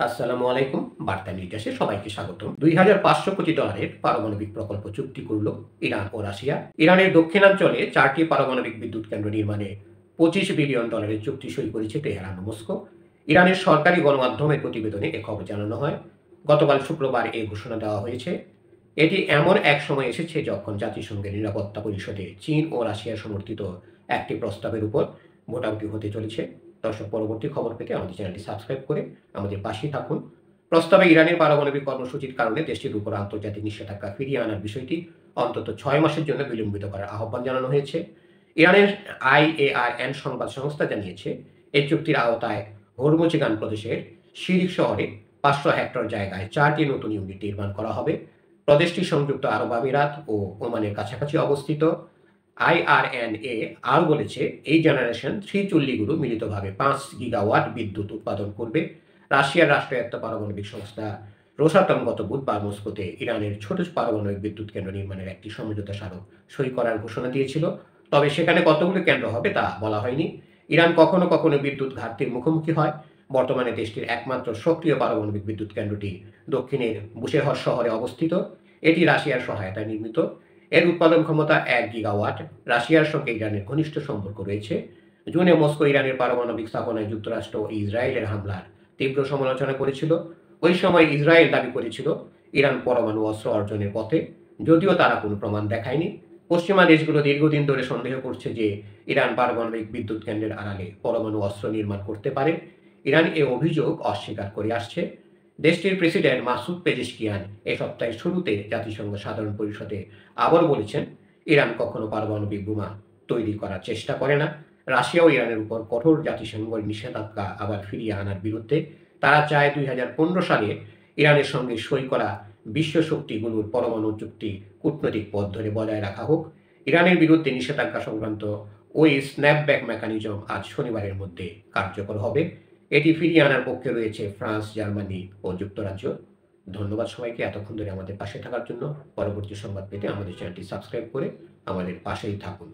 আসসালামু আলাইকুম। বার্তা নির্দেশে সবাইকে স্বাগতম। $২৫০০ কোটি পারমাণবিক প্রকল্প চুক্তি করল ইরান ও রাশিয়া। ইরানের দক্ষিণাঞ্চলে ৪টি পারমাণবিক বিদ্যুৎ কেন্দ্র নির্মাণে $২৫ বিলিয়ন চুক্তি সই করেছে তেহরান ও মস্কো। ইরানের সরকারি গণমাধ্যমের প্রতিবেদনে এ খবর জানানো হয়। গতকাল শুক্রবার এই ঘোষণা দেওয়া হয়েছে। এটি এমন এক সময় এসেছে যখন জাতিসংঘের নিরাপত্তা পরিষদে চীন ও রাশিয়া সমর্থিত একটি প্রস্তাবের উপর ভোটাভুটি হতে চলেছে। দর্শক, পরবর্তী খবর পেতে আমাদের চ্যানেলটি সাবস্ক্রাইব করে আমাদের পাশেই থাকুন। প্রস্তাবে ইরানের পারমাণবিক কর্মসূচির কারণে দেশটির উপর আন্তর্জাতিক নিষেধাজ্ঞা ফিরিয়ে আনার বিষয়টি অন্তত ৬ মাসের জন্য বিলম্বিত করার আহ্বান জানানো হয়েছে। ইরানের IARN সংবাদ সংস্থা জানিয়েছে, এই চুক্তির আওতায় হরমুজিগান প্রদেশের শিরিক শহরে ৫০০ হেক্টর জায়গায় ৪টি নতুন ইউনিট নির্মাণ করা হবে। প্রদেশটি সংযুক্ত আরব আমিরাত ও ওমানের কাছাকাছি অবস্থিত। IRNA আরও বলেছে, এই জেনারেশন 3 চুল্লিগুলো মিলিতভাবে ৫ গিগাওয়াট বিদ্যুৎ উৎপাদন করবে। রাশিয়ার রাষ্ট্রায়ত্ত পারমাণবিক সংস্থা রোসাটম গত বুধবার মস্কোতে ইরানের ছোট পারমাণবিক বিদ্যুৎ কেন্দ্র নির্মাণের একটি সমঝোতা স্মারক সই করার ঘোষণা দিয়েছিল। তবে সেখানে কতগুলো কেন্দ্র হবে তা বলা হয়নি। ইরান কখনো কখনো বিদ্যুৎ ঘাটতির মুখোমুখি হয়। বর্তমানে দেশটির একমাত্র সক্রিয় পারমাণবিক বিদ্যুৎ কেন্দ্রটি দক্ষিণের বুশেহর শহরে অবস্থিত। এটি রাশিয়ার সহায়তায় নির্মিত। এর উৎপাদন ক্ষমতা ১ গিগাওয়াট। রাশিয়ার সঙ্গে ইরানের ঘনিষ্ঠ সম্পর্ক রয়েছে। জুনে মস্কো ইরানের পারমাণবিক স্থাপনায় যুক্তরাষ্ট্র ও ইসরায়েলের হামলার তীব্র সমালোচনা করেছিল। ওই সময় ইসরায়েল দাবি করেছিল ইরান পরমাণু অস্ত্র অর্জনের পথে, যদিও তারা কোনো প্রমাণ দেখায়নি। পশ্চিমা দেশগুলো দীর্ঘদিন ধরে সন্দেহ করছে যে ইরান পারমাণবিক বিদ্যুৎ কেন্দ্রের আড়ালে পরমাণু অস্ত্র নির্মাণ করতে পারে। ইরান এ অভিযোগ অস্বীকার করে আসছে। দেশটির প্রেসিডেন্ট মাসুদ পেজেশকিয়ান এ সপ্তাহের শুরুতে জাতিসংঘ সাধারণ পরিষদে আবার বলেছেন, ইরান কখনো পারমাণবিক বোমা তৈরি করার চেষ্টা করে না। রাশিয়া ও ইরানের উপর কঠোর জাতিসংঘের নিষেধাজ্ঞা আবার ফিরিয়ে আনার বিরুদ্ধে। তারা চায় ২০১৫ সালে ইরানের সঙ্গে সই করা বিশ্ব শক্তিগুলোর পরমাণু চুক্তি কূটনৈতিক পথ ধরে বজায় রাখা হোক। ইরানের বিরুদ্ধে নিষেধাজ্ঞা সংক্রান্ত ওই স্ন্যাপব্যাক মেকানিজম আজ শনিবারের মধ্যে কার্যকর হবে। এটি ফিরিয়ে আনার পক্ষে রয়েছে ফ্রান্স, জার্মানি ও যুক্তরাজ্য। ধন্যবাদ সবাইকে এতক্ষণ ধরে আমাদের পাশে থাকার জন্য। পরবর্তী সংবাদ পেতে আমাদের চ্যানেলটি সাবস্ক্রাইব করে আমাদের পাশেই থাকুন।